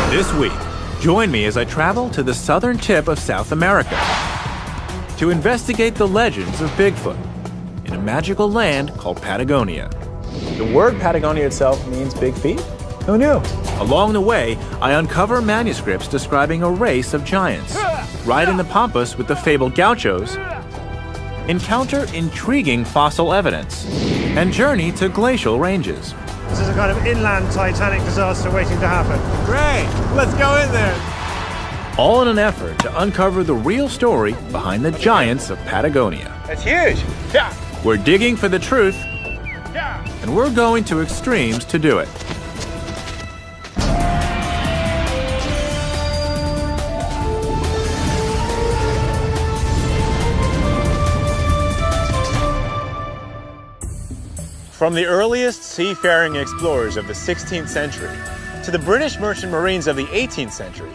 This week, join me as I travel to the southern tip of South America to investigate the legends of Bigfoot in a magical land called Patagonia. The word Patagonia itself means big feet? Who knew? Along the way, I uncover manuscripts describing a race of giants, ride in the pampas with the fabled gauchos, encounter intriguing fossil evidence, and journey to glacial ranges. This is a kind of inland Titanic disaster waiting to happen. Great! Let's go in there! All in an effort to uncover the real story behind the giants of Patagonia. That's huge! Yeah! We're digging for the truth, Yeah! and we're going to extremes to do it. From the earliest seafaring explorers of the 16th century to the British merchant marines of the 18th century,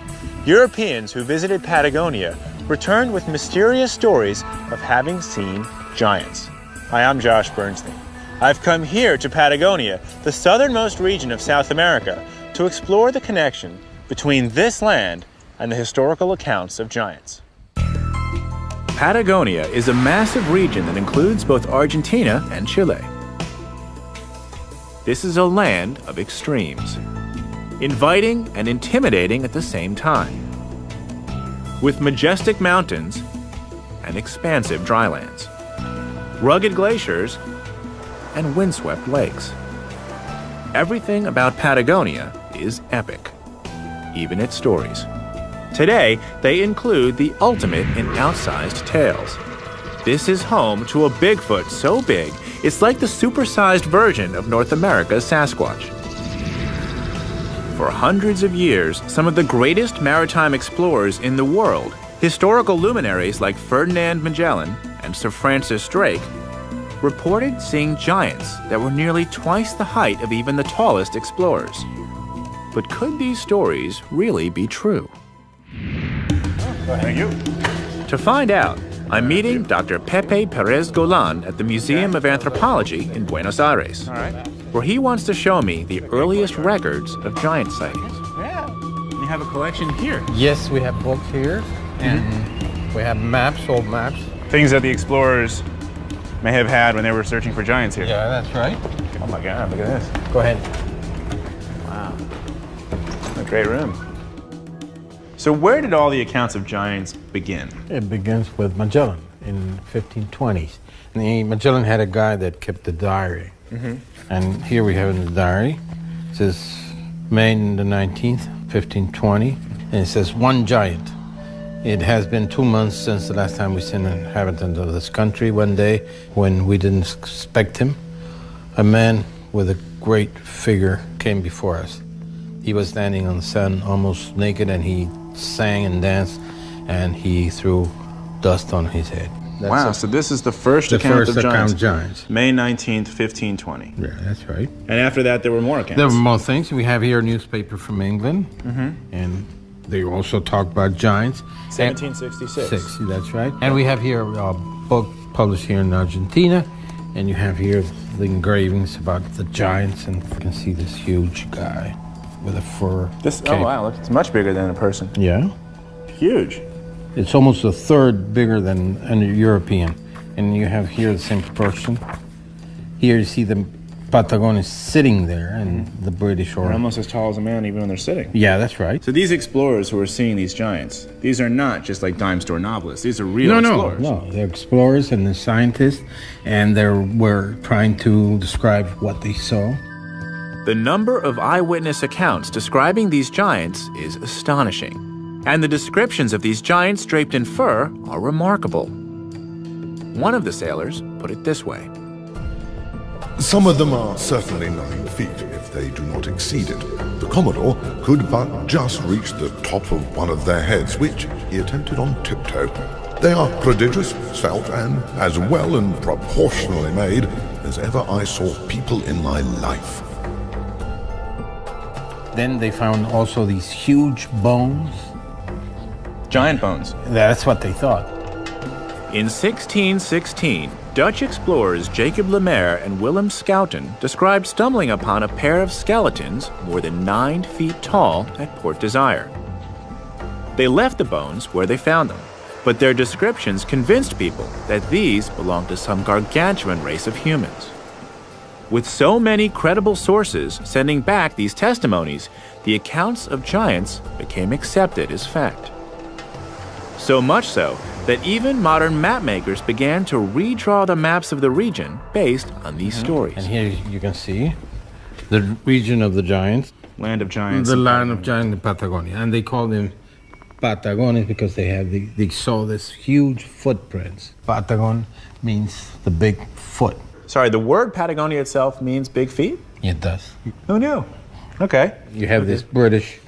Europeans who visited Patagonia returned with mysterious stories of having seen giants. Hi, I'm Josh Bernstein. I've come here to Patagonia, the southernmost region of South America, to explore the connection between this land and the historical accounts of giants. Patagonia is a massive region that includes both Argentina and Chile. This is a land of extremes, inviting and intimidating at the same time, with majestic mountains and expansive drylands, rugged glaciers and windswept lakes. Everything about Patagonia is epic, even its stories. Today, they include the ultimate in outsized tales. This is home to a Bigfoot so big, it's like the supersized version of North America's Sasquatch. For hundreds of years, some of the greatest maritime explorers in the world, historical luminaries like Ferdinand Magellan and Sir Francis Drake, reported seeing giants that were nearly twice the height of even the tallest explorers. But could these stories really be true? Thank you. To find out, I'm meeting Dr. Pepe Perez Golan at the Museum of Anthropology in Buenos Aires, where he wants to show me the earliest records of giant sightings. Yeah. You have a collection here. Yes, we have books here, and we have maps, old maps. Things that the explorers may have had when they were searching for giants here. Yeah, that's right. Oh my God, look at this. Go ahead. Wow. A great room. So where did all the accounts of giants begin? It begins with Magellan in 1520s. Magellan had a guy that kept the diary. And here we have in the diary, it says May the 19th, 1520, and it says one giant. It has been 2 months since the last time we seen an inhabitant of this country. One day, when we didn't expect him, a man with a great figure came before us. He was standing on the sand, almost naked, and he sang and danced, and he threw dust on his head. Wow, so this is the first account of giants. May 19th, 1520. Yeah, that's right. And after that, there were more accounts. There were more things. We have here a newspaper from England, and they also talk about giants. 1766. That's right. And we have here a book published here in Argentina, and you have here the engravings about the giants, and you can see this huge guy with a fur cape. Oh wow, look, it's much bigger than a person. Yeah. Huge. It's almost a third bigger than a European. And you have here the same person. Here you see the Patagonia sitting there, and the British They're almost as tall as a man even when they're sitting. Yeah, that's right. So these explorers who are seeing these giants, these are not just like dime store novelists. These are real explorers. No, they're explorers and they're scientists, and they were trying to describe what they saw. The number of eyewitness accounts describing these giants is astonishing, and the descriptions of these giants draped in fur are remarkable. One of the sailors put it this way. Some of them are certainly 9 feet, if they do not exceed it. The Commodore could but just reach the top of one of their heads, which he attempted on tiptoe. They are prodigious, svelte, and as well and proportionally made as ever I saw people in my life. Then they found also these huge bones. Giant bones. That's what they thought. In 1616, Dutch explorers Jacob Lemaire and Willem Schouten described stumbling upon a pair of skeletons more than 9 feet tall at Port Desire. They left the bones where they found them, but their descriptions convinced people that these belonged to some gargantuan race of humans. With so many credible sources sending back these testimonies, the accounts of giants became accepted as fact. So much so that even modern map makers began to redraw the maps of the region based on these stories. And here you can see the region of the giants. Land of giants. The land of giants in Patagonia. And they call them Patagonia because they saw this huge footprints. Patagon means the big foot. Sorry, the word Patagonia itself means big feet? It does. Who knew? Okay. You have this British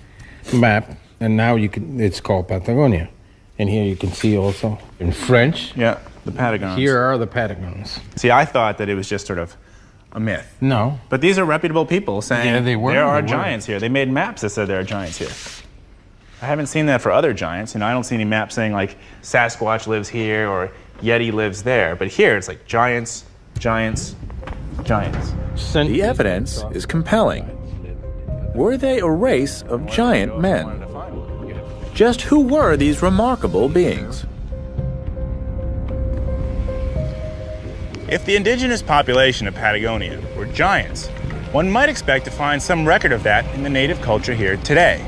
map, and now it's called Patagonia. And here you can see also in French. Yeah, the Patagons. Here are the Patagons. See, I thought that it was just sort of a myth. No. But these are reputable people saying there are They giants here. They made maps that said there are giants here. I haven't seen that for other giants. I don't see any maps saying like Sasquatch lives here or Yeti lives there. But here it's like giants, giants, giants. The evidence is compelling. Were they a race of giant men? Just who were these remarkable beings? If the indigenous population of Patagonia were giants, one might expect to find some record of that in the native culture here today.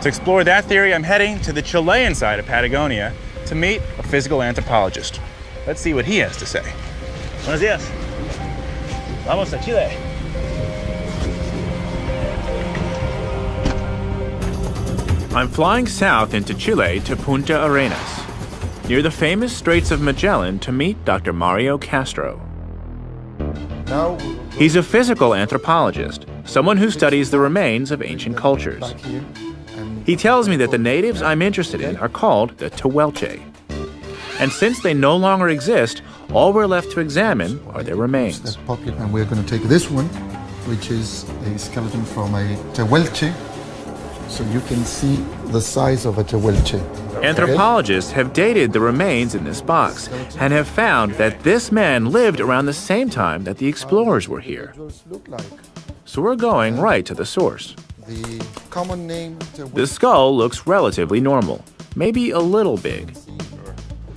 To explore that theory, I'm heading to the Chilean side of Patagonia to meet a physical anthropologist. Let's see what he has to say. Buenos días. Vamos a Chile. I'm flying south into Chile to Punta Arenas, near the famous Straits of Magellan, to meet Dr. Mario Castro. He's a physical anthropologist, someone who studies the remains of ancient cultures. He tells me that the natives I'm interested in are called the Tehuelche. And since they no longer exist, all we're left to examine are their remains. And we're going to take this one, which is a skeleton from a Tehuelche. So you can see the size of a Tehuelche. Anthropologists have dated the remains in this box and have found that this man lived around the same time that the explorers were here. So we're going right to the source. The common name The skull looks relatively normal, maybe a little big.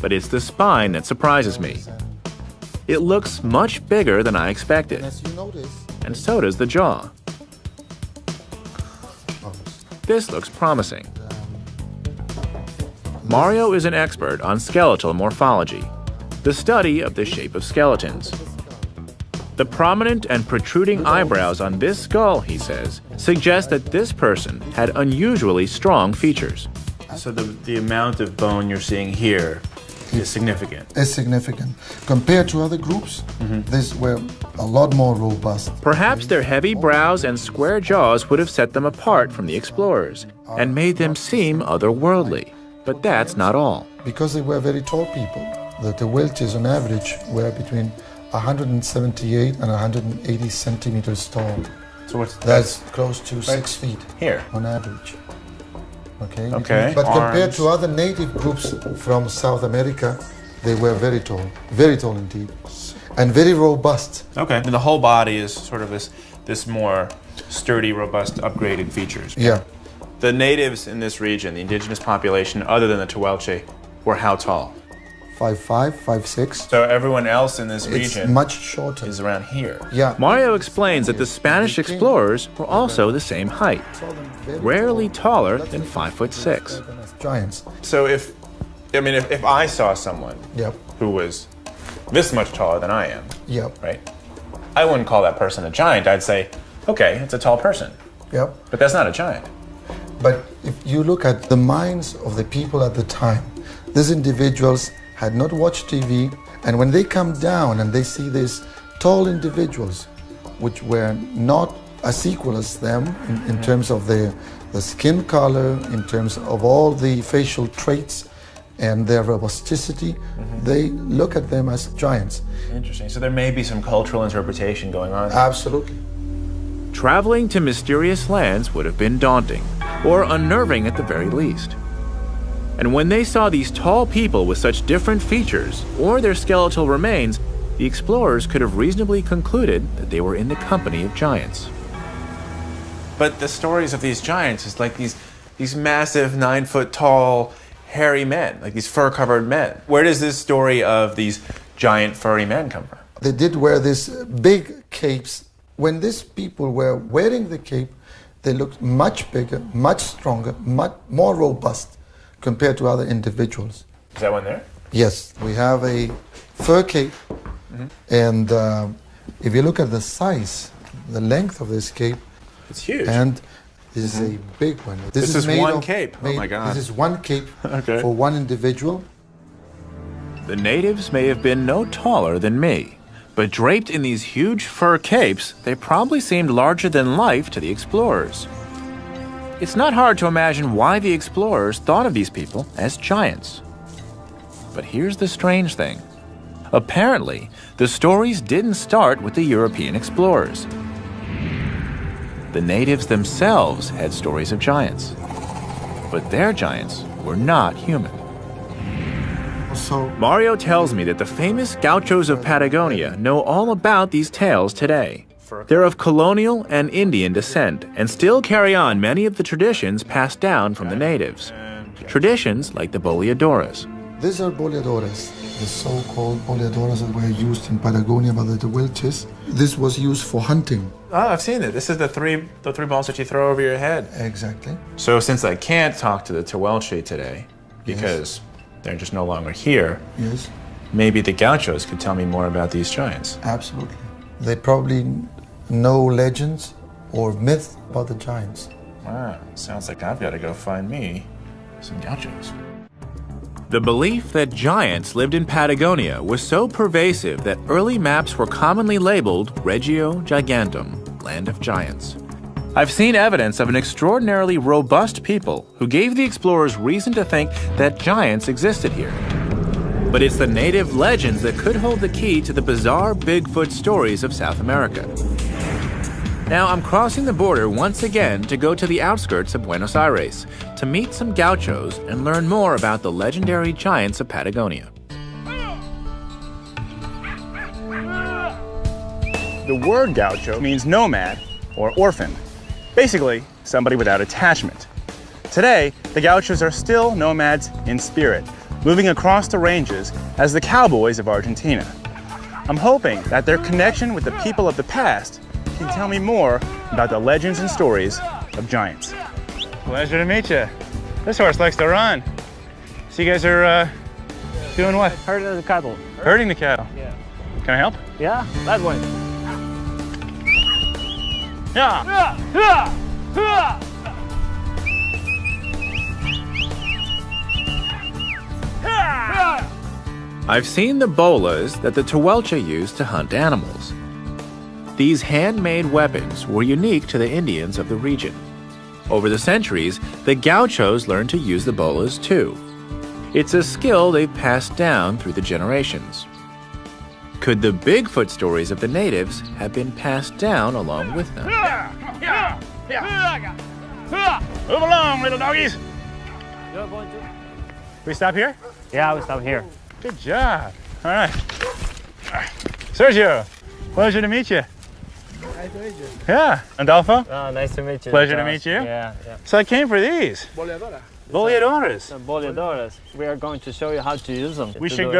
But it's the spine that surprises me. It looks much bigger than I expected. And so does the jaw. This looks promising. Mario is an expert on skeletal morphology, the study of the shape of skeletons. The prominent and protruding eyebrows on this skull, he says, suggest that this person had unusually strong features. So the amount of bone you're seeing here is significant. It's significant. Compared to other groups, these were a lot more robust. Perhaps their heavy brows and square jaws would have set them apart from the explorers and made them seem otherworldly. But that's not all. Because they were very tall people, the Tehuelches on average were between 178 and 180 centimeters tall. So that's close to 6 feet here on average. Okay. But compared to other native groups from South America, they were very tall indeed, and very robust. Okay. And the whole body is sort of this more sturdy, robust, upgraded features. Yeah. The natives in this region, the indigenous population, other than the Tehuelche, were how tall? 5'5", 5'6". So everyone else in this It's region much shorter. is around here. Yeah. Mario explains that the Spanish explorers were also the same height, rarely taller than 5'6". Giants. So if I saw someone Yep. who was this much taller than I am, Yep. right? I wouldn't call that person a giant. I'd say, okay, it's a tall person. Yep. But that's not a giant. But if you look at the minds of the people at the time, these individuals had not watched TV, and when they come down and they see these tall individuals, which were not as equal as them in terms of the skin color, in terms of all the facial traits and their robusticity, they look at them as giants. Interesting. So there may be some cultural interpretation going on. Absolutely. Traveling to mysterious lands would have been daunting, or unnerving at the very least. And when they saw these tall people with such different features, or their skeletal remains, the explorers could have reasonably concluded that they were in the company of giants. But the stories of these giants is like these massive 9-foot-tall, hairy men, like these fur-covered men. Where does this story of these giant furry men come from? They did wear these big capes. When these people were wearing the cape, they looked much bigger, much stronger, much more robust compared to other individuals. Is that one there? Yes, we have a fur cape, and if you look at the size, the length of this cape, It's huge. and this is a big one. This is made one cape. Oh my God. This is one cape Okay. for one individual. The natives may have been no taller than me, but draped in these huge fur capes, they probably seemed larger than life to the explorers. It's not hard to imagine why the explorers thought of these people as giants. But here's the strange thing. Apparently, the stories didn't start with the European explorers. The natives themselves had stories of giants, but their giants were not human. So Mario tells me that the famous gauchos of Patagonia know all about these tales today. They're of colonial and Indian descent and still carry on many of the traditions passed down from the natives. Traditions like the boleadoras. these are boleadoras, the so-called boleadoras that were used in Patagonia by the Wilches. This was used for hunting. Oh, I've seen it. This is the three balls that you throw over your head. Exactly. So since I can't talk to the Tehuelche today, because they're just no longer here, Yes, maybe the gauchos could tell me more about these giants. absolutely. They probably know legends or myths about the giants. Wow, sounds like I've got to go find me some gauchos. The belief that giants lived in Patagonia was so pervasive that early maps were commonly labeled Regio Gigantum, Land of Giants. I've seen evidence of an extraordinarily robust people who gave the explorers reason to think that giants existed here. But it's the native legends that could hold the key to the bizarre Bigfoot stories of South America. Now I'm crossing the border once again to go to the outskirts of Buenos Aires to meet some gauchos and learn more about the legendary giants of Patagonia. The word gaucho means nomad or orphan, basically somebody without attachment. Today, the gauchos are still nomads in spirit, moving across the ranges as the cowboys of Argentina. I'm hoping that their connection with the people of the past can tell me more about the legends and stories of giants. Pleasure to meet you. This horse likes to run. So you guys are doing what? Herding the cattle. Herding the cattle. Yeah. Can I help? Yeah, that one. Yeah. I've seen the bolas that the Tehuelche used to hunt animals. These handmade weapons were unique to the Indians of the region. Over the centuries, the gauchos learned to use the bolas too. It's a skill they've passed down through the generations. Could the Bigfoot stories of the natives have been passed down along with them? Move along, little doggies. You're going to? We stop here? Yeah, we stop here. Good job. All right. Sergio, pleasure to meet you. Nice to meet you. Yeah. Adolfo, Nice to meet you. pleasure to meet you. Yeah. So I came for these. Boleadoras. The boleadoras. We are going to show you how to use them. We should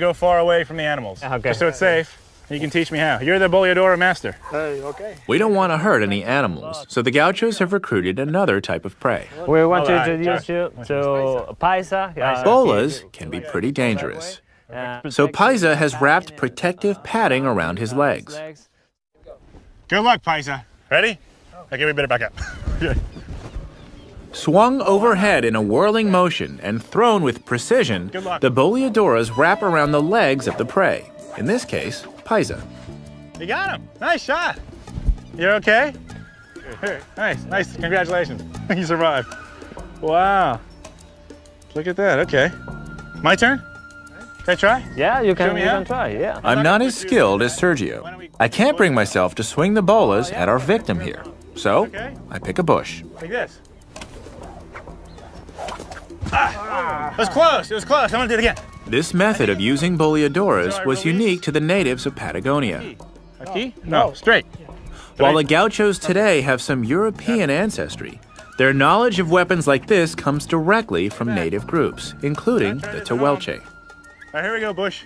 go far away from the animals. Okay. Just so it's safe. You can teach me how. You're the boleadora master. Okay. We don't want to hurt any animals, so the gauchos have recruited another type of prey. We want to Alright, introduce you to paisa. Bolas can be pretty dangerous. So Paisa has wrapped protective padding around his legs. Good luck, Paisa. Ready? Okay, we better back up. Swung overhead in a whirling motion and thrown with precision, Good luck. the boleadoras wrap around the legs of the prey, in this case, Paisa. You got him. Nice shot. You're okay? Here, nice. Congratulations. You survived. Wow. Look at that. Okay. My turn? Can I try? Yeah, you Show can, me you how? can try, yeah. I'm not as skilled as Sergio. I can't bring myself to swing the bolas at our victim here. So, I pick a bush. Like this. It was close. I'm gonna do it again. This method of using boleadoras was unique to the natives of Patagonia. Aquí? No, straight. While the gauchos today have some European ancestry, their knowledge of weapons like this comes directly from native groups, including the Tehuelche. All right, here we go, Bush.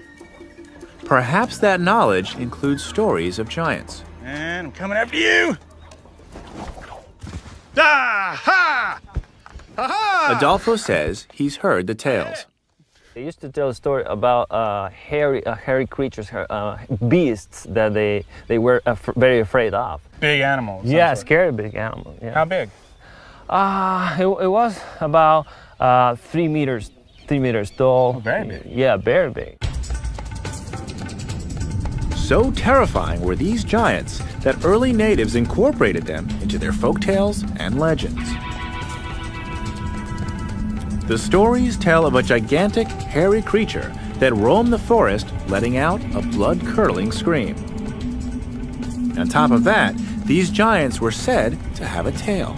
Perhaps that knowledge includes stories of giants. And I'm coming after you. Ah, ha! Ha ha! Adolfo says he's heard the tales. They used to tell a story about hairy creatures, beasts that they were very afraid of. Big animals. Yeah, scary big animals. Yeah. How big? It was about 3 meters tall. Oh, very big. Yeah, very big. So terrifying were these giants that early natives incorporated them into their folktales and legends. The stories tell of a gigantic, hairy creature that roamed the forest, letting out a blood-curdling scream. On top of that, these giants were said to have a tail.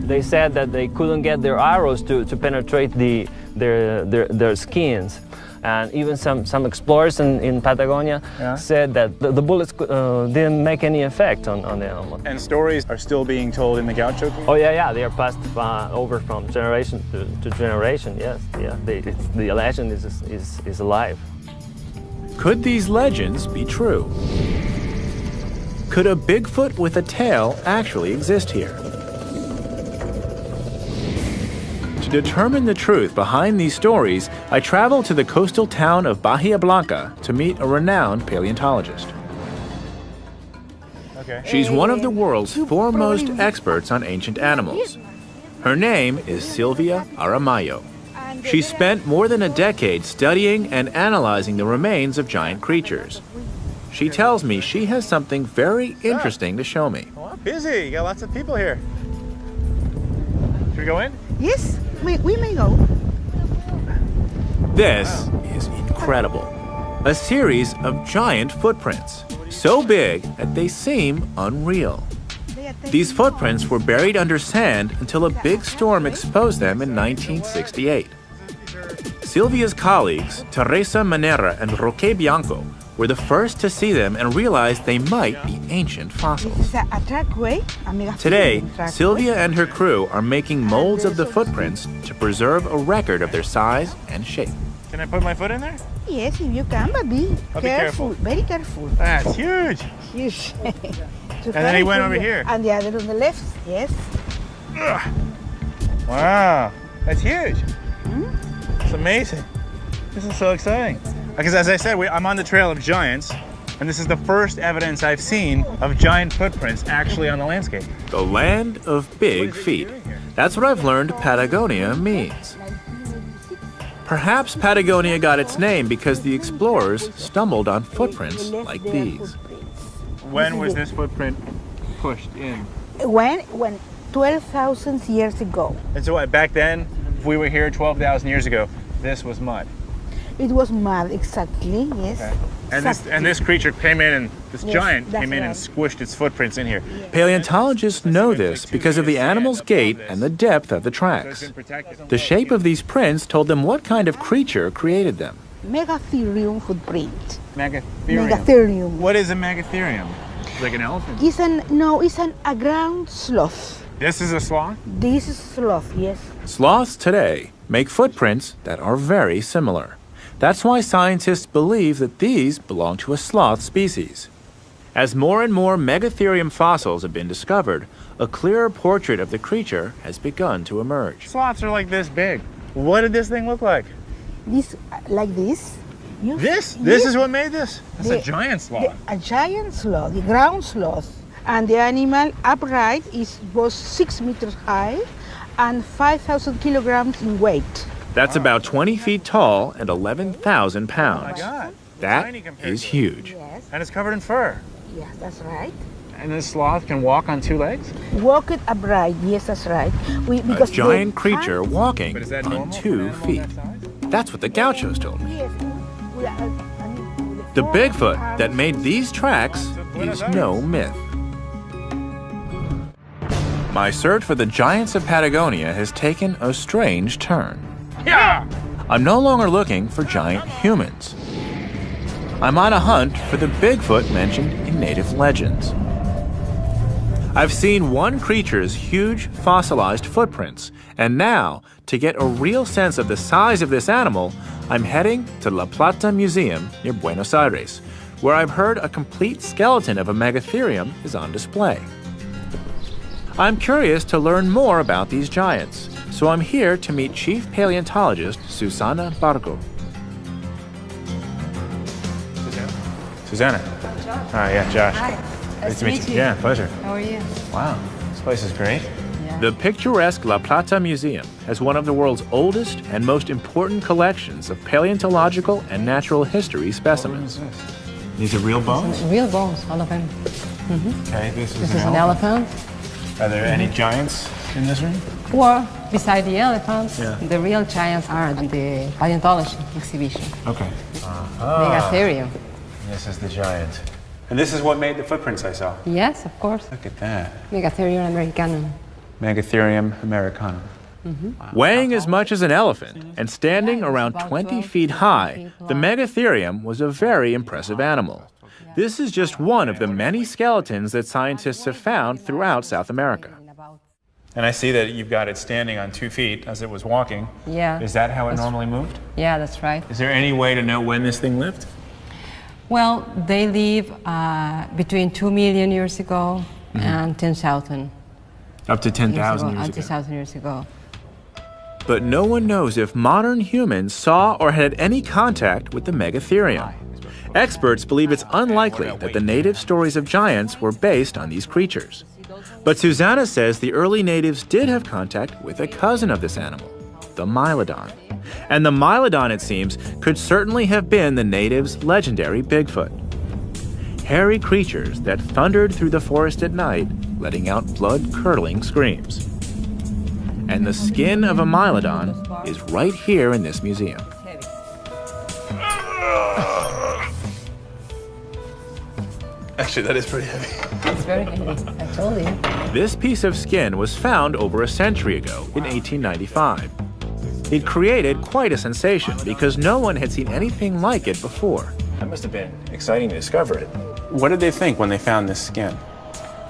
They said that they couldn't get their arrows to penetrate their skins. And even some explorers in Patagonia said that the bullets didn't make any effect on the animal. And stories are still being told in the gaucho community? Oh yeah, they are passed over from generation to generation. Yes, yeah. The legend is alive. Could these legends be true? Could a Bigfoot with a tail actually exist here? To determine the truth behind these stories, I traveled to the coastal town of Bahia Blanca to meet a renowned paleontologist. Okay. She's one of the world's foremost experts on ancient animals. Her name is Silvia Aramayo. She spent more than a decade studying and analyzing the remains of giant creatures. She tells me she has something very interesting to show me. Well, busy. You got lots of people here. Should we go in? Yes, we may go. This is incredible. A series of giant footprints, so big that they seem unreal. These footprints were buried under sand until a big storm exposed them in 1968. Silvia's colleagues, Teresa Manera and Roque Bianco, were the first to see them and realized they might be ancient fossils. Today, Silvia and her crew are making molds of the footprints to preserve a record of their size and shape. Can I put my foot in there? Yes, if you can, but be careful, very careful. That's huge. Huge. And then he went over here. And the other on the left, yes. Ugh. Wow, that's huge. It's amazing. This is so exciting. Because as I said, I'm on the trail of giants, and this is the first evidence I've seen of giant footprints actually on the landscape. The land of big feet. That's what I've learned Patagonia means. Perhaps Patagonia got its name because the explorers stumbled on footprints like these. When was this footprint pushed in? When 12,000 years ago. And so what, back then, if we were here 12,000 years ago, this was mud? It was mud, exactly, yes. Okay. And exactly. this creature came in, and this giant that's came in and right. squished its footprints in here. Paleontologists know this because of the animal's gait and the depth of the tracks. The shape of these prints told them what kind of creature created them. Megatherium footprint. Megatherium. Megatherium. What is a megatherium? Like an elephant? It's a ground sloth. This is a sloth? This is sloth, yes. Sloths today make footprints that are very similar. That's why scientists believe that these belong to a sloth species. As more and more Megatherium fossils have been discovered, a clearer portrait of the creature has begun to emerge. Sloths are like this big. What did this thing look like? This, like this. This is what made this? That's a giant sloth. A giant sloth, the ground sloth. And the animal upright was 6 meters high and 5,000 kilograms in weight. That's about 20 feet tall and 11,000 pounds. Oh my God. That is huge. Yes. And it's covered in fur. Yeah, that's right. And this sloth can walk on 2 legs? Walk it upright, yes, that's right. A giant creature walking But is that on normal 2 for feet. that size? That's what the gauchos told me. Yes. The Bigfoot that made these tracks is no myth. My search for the giants of Patagonia has taken a strange turn. I'm no longer looking for giant humans. I'm on a hunt for the Bigfoot mentioned in native legends. I've seen one creature's huge fossilized footprints, and now, to get a real sense of the size of this animal, I'm heading to La Plata Museum near Buenos Aires, where I've heard a complete skeleton of a megatherium is on display. I'm curious to learn more about these giants, so I'm here to meet Chief Paleontologist Susana Barco. Susanna. Hi, yeah, Josh. Hi. Nice to meet you. Yeah, pleasure. How are you? Wow, this place is great. Yeah. The picturesque La Plata Museum has one of the world's oldest and most important collections of paleontological and natural history specimens. These are real bones? Real bones, all of them. Okay, this This is an elephant. Are there any giants in this room? Well, beside the elephants, Yeah. the real giants are in the paleontology exhibition. Okay. Megatherium. This is the giant. And this is what made the footprints I saw. Yes, of course. Look at that. Megatherium americanum. Megatherium americanum. Weighing as much as an elephant and standing around 20 feet high, the Megatherium was a very impressive animal. This is just one of the many skeletons that scientists have found throughout South America. And I see that you've got it standing on 2 feet as it was walking. Yeah. Is that how it normally moved? Yeah, that's right. Is there any way to know when this thing lived? Well, they live between 2 million years ago and 10,000 Up to 10,000 years years ago. ago. 10,000 years ago. But no one knows if modern humans saw or had any contact with the Megatherium. Experts believe it's unlikely that the native stories of giants were based on these creatures. But Susanna says the early natives did have contact with a cousin of this animal, the Mylodon. And the Mylodon, it seems, could certainly have been the natives' legendary Bigfoot. Hairy creatures that thundered through the forest at night, letting out blood-curdling screams. And the skin of a Mylodon is right here in this museum. Actually, that is pretty heavy. It's very heavy, I told you. This piece of skin was found over a century ago in 1895. It created quite a sensation because no one had seen anything like it before. That must have been exciting to discover it. What did they think when they found this skin?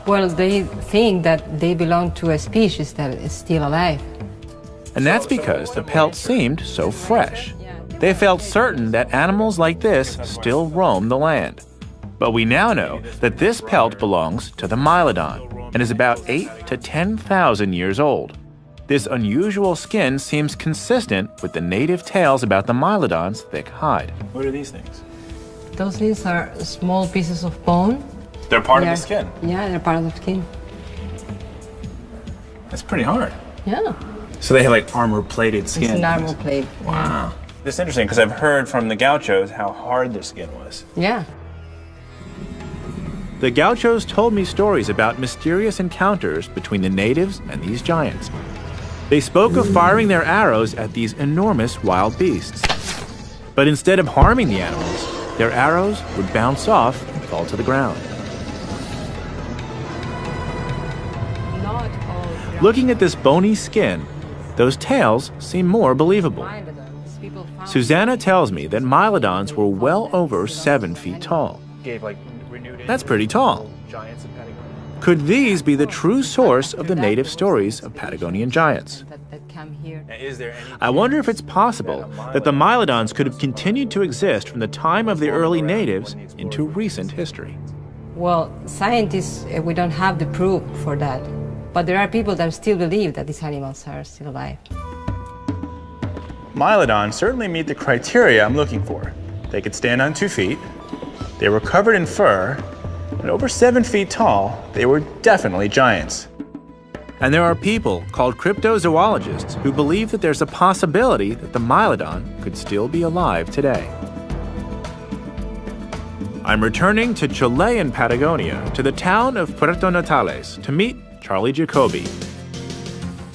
Well, they think that they belong to a species that is still alive. And that's because the pelt seemed so fresh. They felt certain that animals like this still roam the land. But we now know that this pelt belongs to the Mylodon and is about 8,000 to 10,000 years old. This unusual skin seems consistent with the native tales about the Mylodon's thick hide. What are these things? Those things are small pieces of bone. They're part of the skin. Yeah, they're part of the skin. That's pretty hard. Yeah. So they have like armor-plated skin. It's an armor plate. Wow. This is interesting because I've heard from the gauchos how hard their skin was. Yeah. The gauchos told me stories about mysterious encounters between the natives and these giants. They spoke of firing their arrows at these enormous wild beasts. But instead of harming the animals, their arrows would bounce off and fall to the ground. Looking at this bony skin, those tales seem more believable. Susanna tells me that Mylodons were well over 7 feet tall. That's pretty tall. Could these be the true source of the native stories of Patagonian giants? I wonder if it's possible that the Mylodons could have continued to exist from the time of the early natives into recent history. Well, scientists, we don't have the proof for that. But there are people that still believe that these animals are still alive. Mylodons certainly meet the criteria I'm looking for. They could stand on 2 feet, they were covered in fur, and over 7 feet tall, they were definitely giants. And there are people called cryptozoologists who believe that there's a possibility that the Mylodon could still be alive today. I'm returning to Chilean Patagonia to the town of Puerto Natales to meet Charlie Jacoby,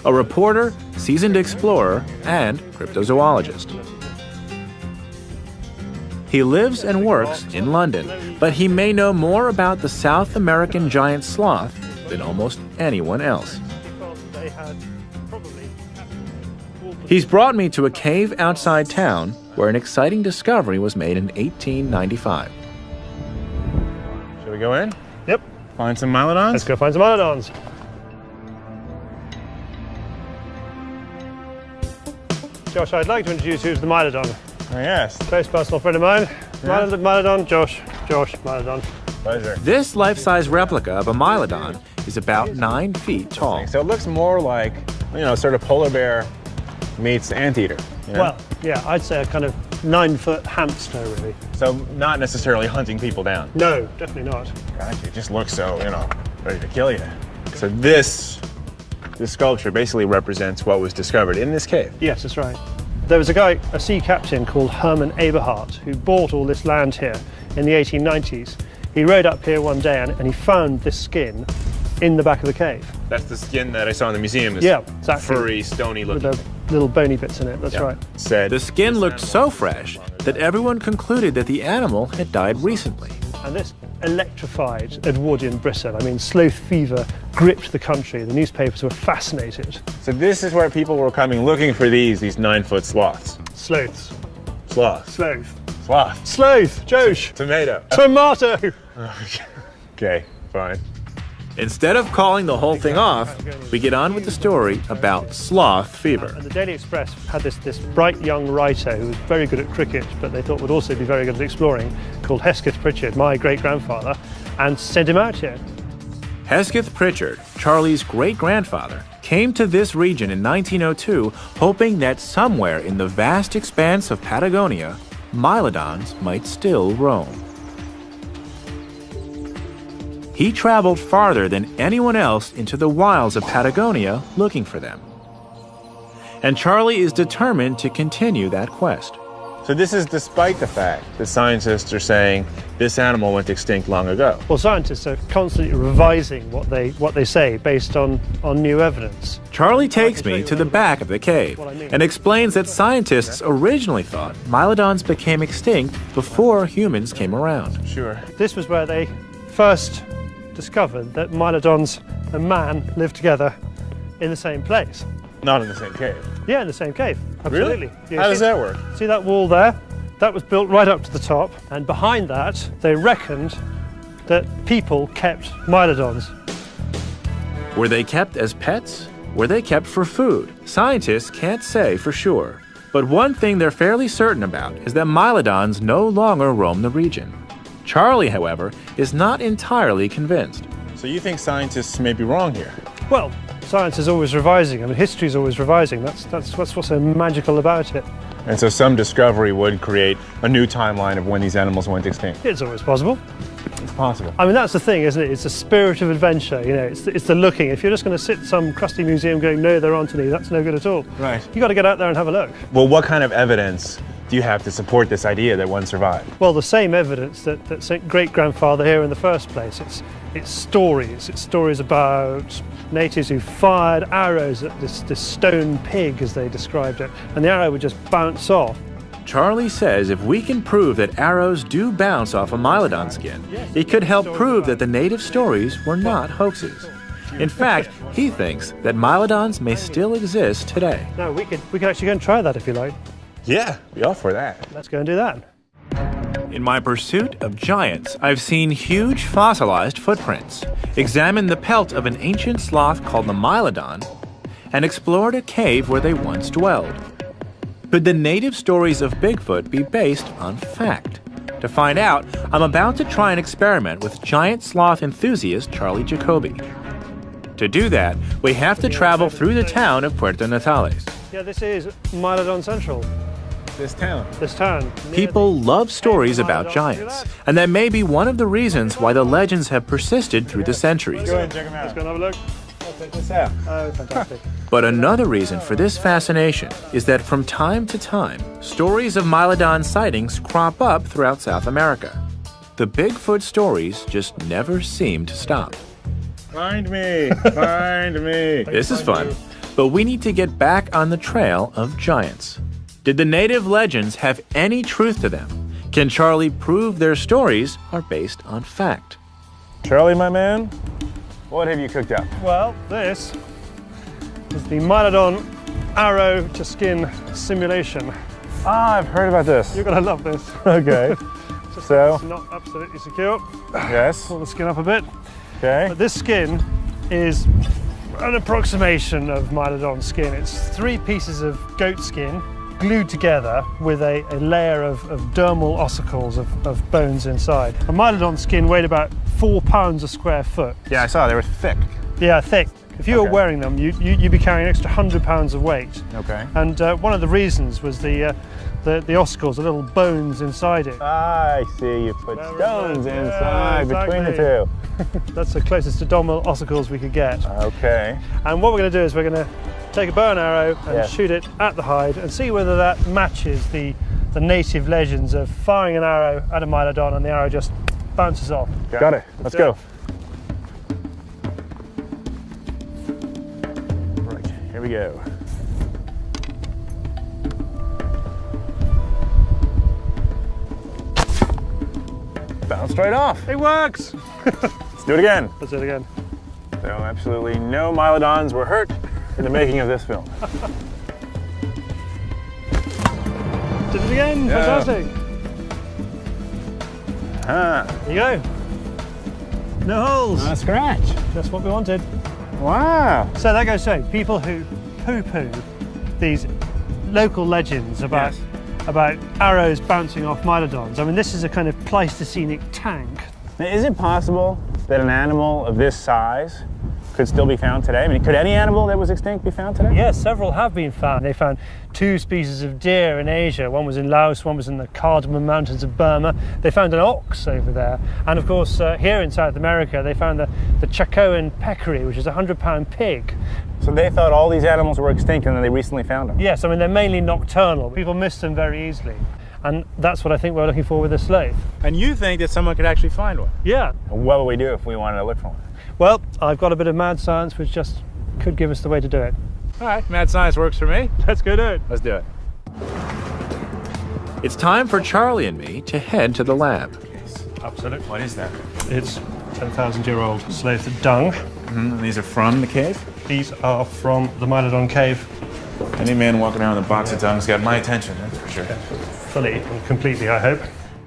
a reporter, seasoned explorer, and cryptozoologist. He lives and works in London, but he may know more about the South American giant sloth than almost anyone else. He's brought me to a cave outside town where an exciting discovery was made in 1895. Should we go in? Yep. Find some Mylodons? Let's go find some Mylodons. Josh, I'd like to introduce you to the Mylodon. Oh, yes. Close personal friend of mine. Yeah. Mylodon, Josh, Mylodon. Pleasure. This life-size replica of a Mylodon is about 9 feet tall. So it looks more like, you know, sort of polar bear meets anteater. You know? Well, yeah, I'd say a kind of 9-foot hamster, really. So not necessarily hunting people down. No, definitely not. Gosh, it just looks so, you know, ready to kill you. So this sculpture basically represents what was discovered in this cave. Yes, that's right. There was a sea captain called Herman Eberhard, who bought all this land here in the 1890s. He rode up here one day and he found this skin in the back of the cave. That's the skin that I saw in the museum. This yeah, exactly. Furry, stony looking. With the little bony bits in it, that's right. The skin looked so fresh that everyone concluded that the animal had died recently. And this electrified Edwardian Britain. I mean, sloth fever gripped the country. The newspapers were fascinated. So this is where people were coming looking for these 9-foot sloths. Sloths. Sloth. Sloth. Sloth. Sloth, Josh. Tomato. Tomato. Okay, fine. Instead of calling the whole thing off, we get on with the story about sloth fever. And the Daily Express had this bright young writer who was very good at cricket, but they thought would also be very good at exploring, called Hesketh Pritchard, my great-grandfather, and sent him out here. Hesketh Pritchard, Charlie's great-grandfather, came to this region in 1902 hoping that somewhere in the vast expanse of Patagonia, Mylodons might still roam. He traveled farther than anyone else into the wilds of Patagonia looking for them. And Charlie is determined to continue that quest. So this is despite the fact that scientists are saying this animal went extinct long ago. Well, scientists are constantly revising what they say based on new evidence. Charlie takes me to the back of the cave and explains that scientists originally thought Mylodons became extinct before humans came around. Sure. This was where they first discovered that Mylodons and man lived together in the same place. Not in the same cave. Yeah, in the same cave. Absolutely. Really? Yeah, How does that work? See that wall there? That was built right up to the top, and behind that, they reckoned that people kept Mylodons. Were they kept as pets? Were they kept for food? Scientists can't say for sure. But one thing they're fairly certain about is that Mylodons no longer roam the region. Charlie, however, is not entirely convinced. So you think scientists may be wrong here? Well, science is always revising. I mean, history is always revising. That's what's so magical about it. And so some discovery would create a new timeline of when these animals went extinct. It's always possible. It's possible. I mean, that's the thing, isn't it? It's a spirit of adventure. You know, it's the looking. If you're just going to sit in some crusty museum going, no, there aren't any, that's no good at all. Right. You got to get out there and have a look. Well, what kind of evidence do you have to support this idea that one survived? Well, the same evidence that sent great-grandfather here in the first place. It's stories. It's stories about natives who fired arrows at this stone pig, as they described it, and the arrow would just bounce off. Charlie says if we can prove that arrows do bounce off a Mylodon skin, it could help prove that the native stories were not hoaxes. In fact, he thinks that Mylodons may still exist today. No, we could actually go and try that if you like. Yeah, be all for that. Let's go and do that. In my pursuit of giants, I've seen huge fossilized footprints, examined the pelt of an ancient sloth called the Mylodon, and explored a cave where they once dwelled. Could the native stories of Bigfoot be based on fact? To find out, I'm about to try an experiment with giant sloth enthusiast Charlie Jacoby. To do that, we have to travel through the town of Puerto Natales. Yeah, this is Mylodon Central. This town. This town. People love stories about giants, and that may be one of the reasons why the legends have persisted through the centuries. Go ahead and check them out. Let's go and have a look. I'll check this out. Oh, fantastic. But another reason for this fascination is that from time to time, stories of Mylodon sightings crop up throughout South America. The Bigfoot stories just never seem to stop. Find me! Find me! This is fun, but we need to get back on the trail of giants. Did the native legends have any truth to them? Can Charlie prove their stories are based on fact? Charlie, my man, what have you cooked up? Well, this is the Mylodon arrow to skin simulation. Ah, I've heard about this. You're gonna love this. Okay. So it's not absolutely secure. Yes. Pull the skin up a bit. Okay. But this skin is an approximation of Mylodon skin. It's 3 pieces of goat skin glued together with a layer of dermal ossicles of bones inside. A Mylodon skin weighed about 4 pounds a square foot. Yeah, I saw they were thick. Yeah, thick. If you were wearing them, you'd be carrying an extra 100 pounds of weight. Okay. And one of the reasons was the ossicles, the little bones inside it. Ah, I see. You put stones inside between the two. That's the closest to dermal ossicles we could get. Okay. And what we're going to do is we're going to take a bow and arrow and shoot it at the hide and see whether that matches the native legends of firing an arrow at a Mylodon and the arrow just bounces off. Got it. Let's go. Right, here we go. Bounced right off. It works! Let's do it again. Let's do it again. So absolutely no Mylodons were hurt in the making of this film. Did it again, fantastic. There you go. No holes. Not a scratch. Just what we wanted. Wow. So that goes to show, people who poo-poo these local legends about arrows bouncing off Mylodons. I mean, this is a kind of Pleistocenic tank. Now, is it possible that an animal of this size could still be found today? I mean, could any animal that was extinct be found today? Yes, several have been found. They found 2 species of deer in Asia. One was in Laos, one was in the Cardamom Mountains of Burma. They found an ox over there. And of course, here in South America, they found the Chacoan peccary, which is a 100-pound pig. So they thought all these animals were extinct and then they recently found them? Yes, I mean, they're mainly nocturnal. People miss them very easily. And that's what I think we're looking for with the sloth. And you think that someone could actually find one? Yeah. And what would we do if we wanted to look for one? Well, I've got a bit of mad science which just could give us the way to do it. All right, mad science works for me. Let's go do it. Let's do it. It's time for Charlie and me to head to the lab. Absolutely. What is that? It's 10,000-year-old sloth dung. And these are from the cave? These are from the Mylodon cave. Any man walking around with a box of dung's got my attention, that's for sure. Fully and completely, I hope.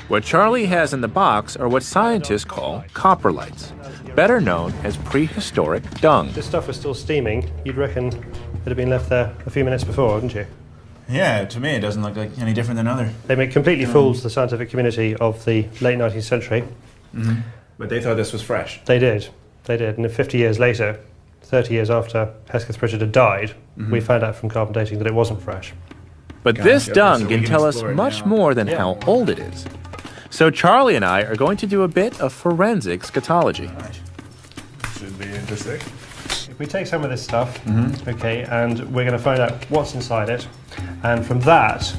What Charlie has in the box are what scientists call coprolites, better known as prehistoric dung. This stuff is still steaming. You'd reckon it had been left there a few minutes before, wouldn't you? Yeah, to me it doesn't look like any different than other. They completely fooled the scientific community of the late 19th century. Mm-hmm. But they thought this was fresh. They did. And 50 years later, 30 years after Hesketh Pritchard had died, we found out from carbon dating that it wasn't fresh. But this dung can tell us much more than how old it is. So Charlie and I are going to do a bit of forensic scatology. Should be interesting. If we take some of this stuff, okay, and we're going to find out what's inside it, and from that,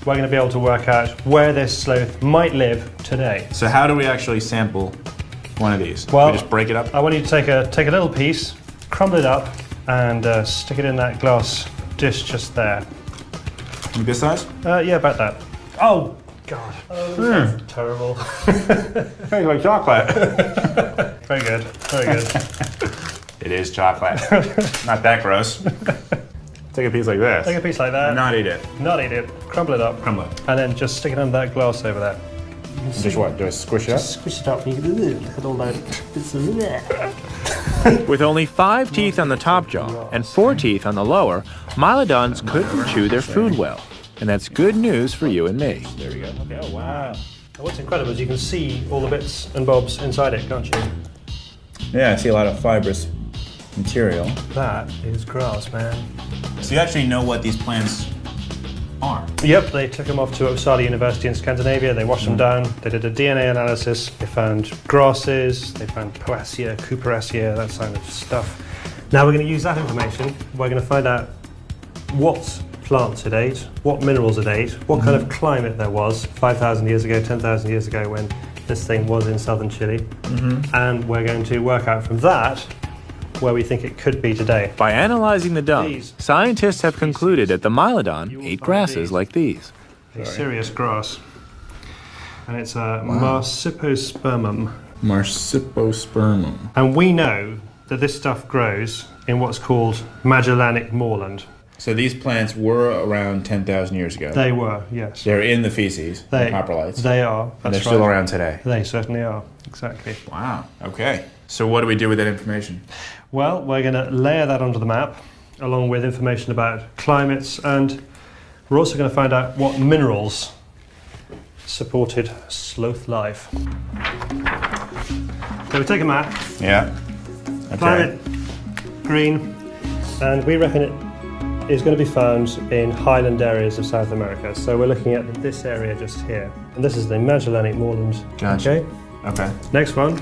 we're going to be able to work out where this sloth might live today. So how do we actually sample one of these? Well, we just break it up? I want you to take a little piece, crumble it up, and stick it in that glass dish just there. Like this size? Yeah, about that. Oh, God. Oh, that's terrible. Tastes like chocolate. Very good, very good. It is chocolate. Not that gross. Take a piece like this. Take a piece like that. Not eat it. Not eat it. Crumble it up. Crumble it. And then just stick it under that glass over there. Just what? Do I squish it up? Squish it up and you can look at all that. With only 5 teeth on the top jaw and 4 teeth on the lower, Mylodons couldn't chew their food well. And that's good news for you and me. There we go. Oh, wow. What's incredible is you can see all the bits and bobs inside it, can't you? Yeah, I see a lot of fibrous material. That is grass, man. So you actually know what these plants are? Yep, they took them off to Uppsala University in Scandinavia, they washed them down, they did a DNA analysis, they found grasses, they found Poaceae, Cuperacea, that kind of stuff. Now we're going to use that information, we're going to find out what plants it ate, what minerals it ate, what kind of climate there was 5,000 years ago, 10,000 years ago when this thing was in southern Chile, and we're going to work out from that where we think it could be today. By analyzing the dung, scientists have concluded that the Mylodon ate grasses like these. A serious grass. And it's a Marsipospermum. Marsipospermum. And we know that this stuff grows in what's called Magellanic moorland. So these plants were around 10,000 years ago. They were, yes. They're in the feces, the coprolites. They are. And they're still around today. They certainly are, exactly. Wow, okay. So what do we do with that information? Well, we're going to layer that onto the map, along with information about climates, and we're also going to find out what minerals supported sloth life. So we take a map. Yeah. Okay. Climate, green, and we reckon it is going to be found in highland areas of South America. So we're looking at this area just here. And this is the Magellanic moorland. Gotcha. Okay. Okay. Next one.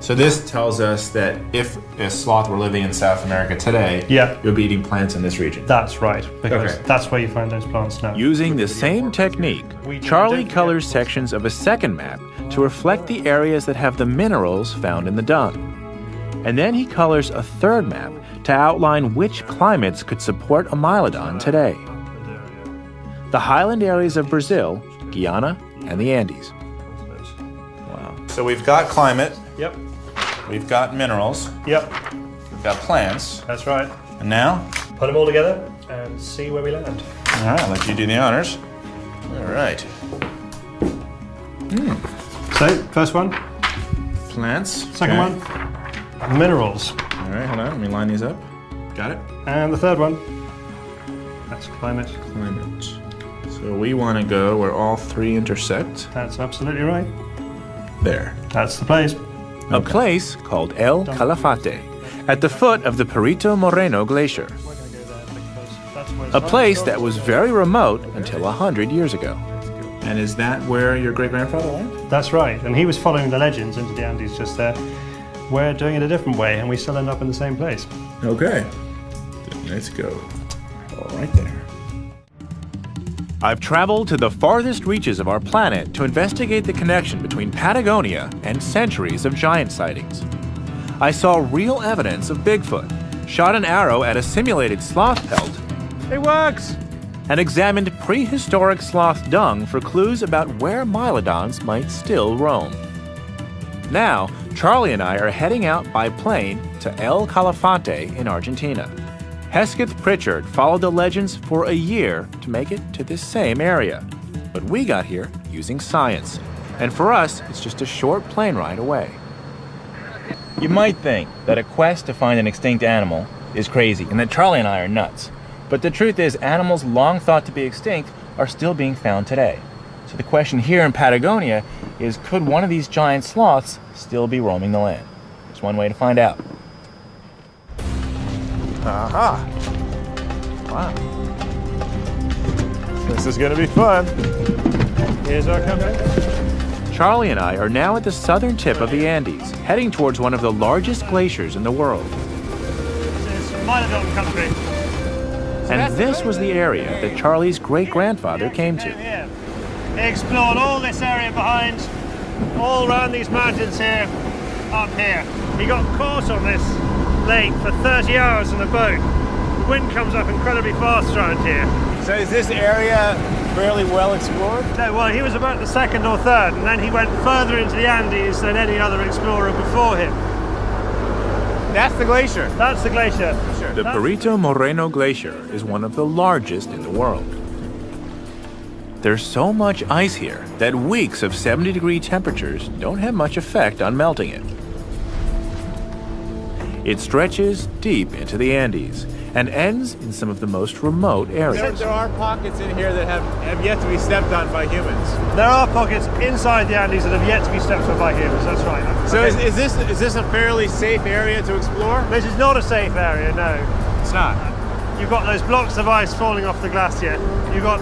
So this tells us that if a sloth were living in South America today, you'll be eating plants in this region. That's right, because that's where you find those plants now. Using the same technique, Charlie colors sections of a second map to reflect the areas that have the minerals found in the dung. And then he colors a third map to outline which climates could support a Mylodon today. The highland areas of Brazil, Guyana, and the Andes. Wow. So we've got climate. Yep. We've got minerals. Yep. We've got plants. That's right. And now? Put them all together and see where we land. All right, I'll let you do the honors. All right. So, first one. Plants. Second one. Minerals. All right, hold on. Let me line these up. Got it. And the third one. That's climate. Climate. So we want to go where all three intersect. That's absolutely right. There. That's the place. A place called El Calafate, at the foot of the Perito Moreno Glacier. A place that was very remote until 100 years ago. And is that where your great-grandfather went? That's right, and he was following the legends into the Andes just there. We're doing it a different way, and we still end up in the same place. Okay. Let's go. All right there. I've traveled to the farthest reaches of our planet to investigate the connection between Patagonia and centuries of giant sightings. I saw real evidence of Bigfoot, shot an arrow at a simulated sloth pelt, it works, and examined prehistoric sloth dung for clues about where Mylodons might still roam. Now, Charlie and I are heading out by plane to El Calafate in Argentina. Hesketh Pritchard followed the legends for a year to make it to this same area. But we got here using science. And for us, it's just a short plane ride away. You might think that a quest to find an extinct animal is crazy and that Charlie and I are nuts. But the truth is, animals long thought to be extinct are still being found today. So the question here in Patagonia is, could one of these giant sloths still be roaming the land? There's one way to find out. Aha! Wow. This is gonna be fun. Here's our company. Charlie and I are now at the southern tip of the Andes, heading towards one of the largest glaciers in the world. This is Mylodon country. And this was the area that Charlie's great-grandfather came to. He explored all this area behind, all around these mountains here, up here. He got caught on this lake for 30 hours in a boat. The wind comes up incredibly fast around here. So is this area fairly well explored? No, well, he was about the second or third, and then he went further into the Andes than any other explorer before him. That's the glacier? That's the glacier. Sure. The Perito Moreno Glacier is one of the largest in the world. There's so much ice here that weeks of 70-degree temperatures don't have much effect on melting it. It stretches deep into the Andes and ends in some of the most remote areas. There are pockets in here that have yet to be stepped on by humans. There are pockets inside the Andes that have yet to be stepped on by humans, that's right. So okay. Is this a fairly safe area to explore? This is not a safe area, no. It's not. You've got those blocks of ice falling off the glacier. You've got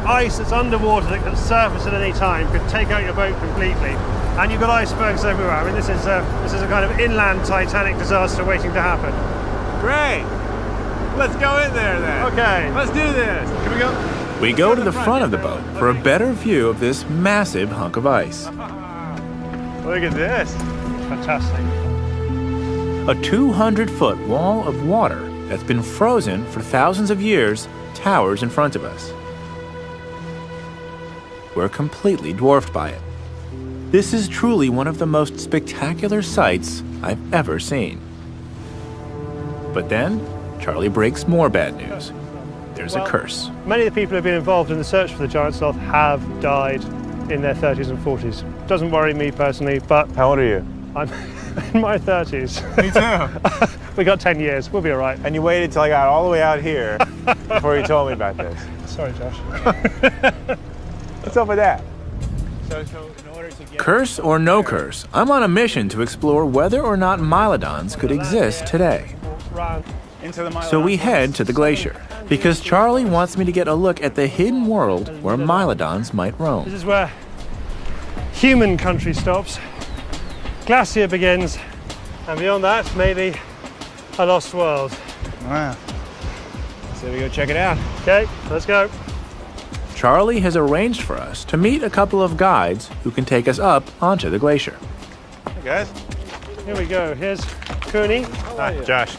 ice that's underwater that can surface at any time, could take out your boat completely. And you've got icebergs everywhere. I mean, this is a kind of inland Titanic disaster waiting to happen. Great. Let's go in there then. Okay. Let's do this. Can we go? We go to the front of the boat for a better view of this massive hunk of ice. Look at this. Fantastic. A 200-foot wall of water that's been frozen for thousands of years towers in front of us. We're completely dwarfed by it. This is truly one of the most spectacular sights I've ever seen. But then, Charlie breaks more bad news. There's a curse. Many of the people who have been involved in the search for the giant sloth have died in their 30s and 40s. Doesn't worry me personally, but... How old are you? I'm in my 30s. Me too. We got 10 years, we'll be all right. And you waited till I got all the way out here before you told me about this. Sorry, Josh. What's up with that? Curse or no curse, I'm on a mission to explore whether or not mylodons could exist today. So we head to the glacier, because Charlie wants me to get a look at the hidden world where mylodons might roam. This is where human country stops, glacier begins, and beyond that, maybe a lost world. Wow. So we go check it out. Okay, let's go. Charlie has arranged for us to meet a couple of guides who can take us up onto the glacier. Hey guys. Here we go. Here's Cooney. Hi, Josh.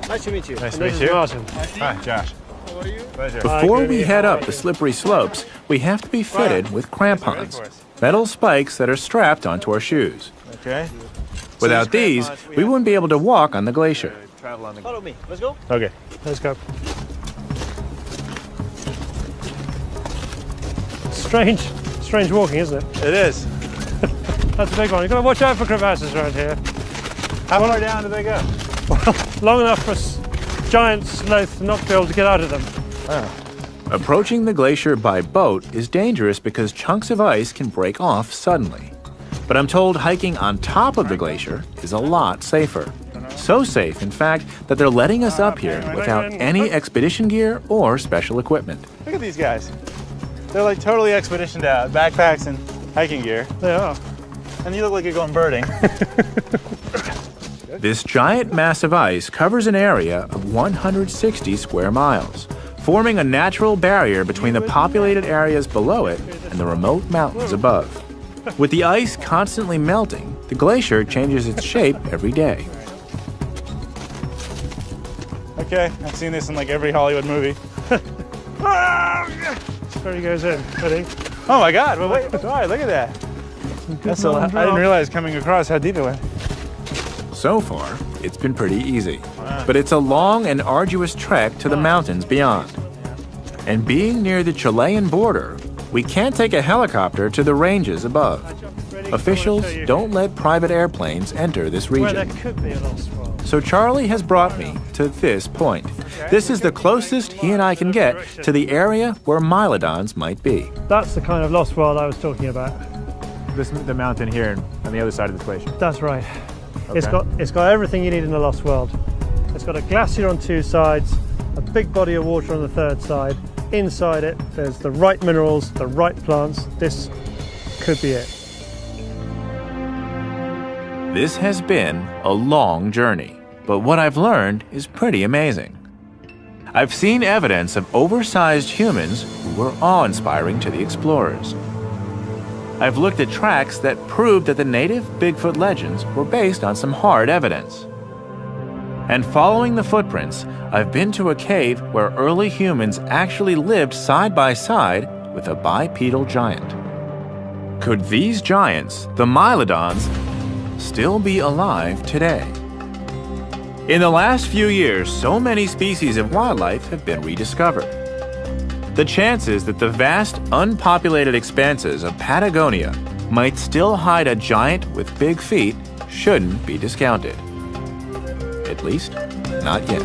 Nice to meet you. Nice to And meet this you. is Martin. Hi, Josh. How are you? Pleasure. Before we head up the slippery slopes, we have to be fitted with crampons, metal spikes that are strapped onto our shoes. Okay. Without these, we wouldn't be able to walk on the glacier. Follow me. Let's go. Okay. Let's go. Strange walking, isn't it? It is. That's a big one. You've got to watch out for crevasses around here. How far down do they go? Well, long enough for a giant sloth not to be able to get out of them. Oh. Approaching the glacier by boat is dangerous because chunks of ice can break off suddenly. But I'm told hiking on top of the glacier is a lot safer. So safe, in fact, that they're letting us up here without any expedition gear or special equipment. Look at these guys. They're like totally expeditioned out, backpacks and hiking gear. They are. And you look like you're going birding. This giant mass of ice covers an area of 160 square miles, forming a natural barrier between the populated areas below it and the remote mountains above. With the ice constantly melting, the glacier changes its shape every day. Okay, I've seen this in like every Hollywood movie. There he goes in. Ready? Oh my God! Well, wait, all right, look at that. That's a lot. I didn't realize coming across how deep it went. So far, it's been pretty easy, but it's a long and arduous trek to the mountains beyond. And being near the Chilean border, we can't take a helicopter to the ranges above. Officials don't let private airplanes enter this Where there region. could be a lost world. So Charlie has brought me to this point. This is the closest he and I can get to the area where mylodons might be. That's the kind of lost world I was talking about. The mountain here on the other side of this glacier. That's right. Okay. It's got everything you need in a lost world. It's got a glacier on two sides, a big body of water on the third side. Inside it, there's the right minerals, the right plants. This could be it. This has been a long journey, but what I've learned is pretty amazing. I've seen evidence of oversized humans who were awe-inspiring to the explorers. I've looked at tracks that prove that the native Bigfoot legends were based on some hard evidence. And following the footprints, I've been to a cave where early humans actually lived side by side with a bipedal giant. Could these giants, the mylodons, still be alive today? In the last few years, so many species of wildlife have been rediscovered. The chances that the vast, unpopulated expanses of Patagonia might still hide a giant with big feet shouldn't be discounted. At least, not yet.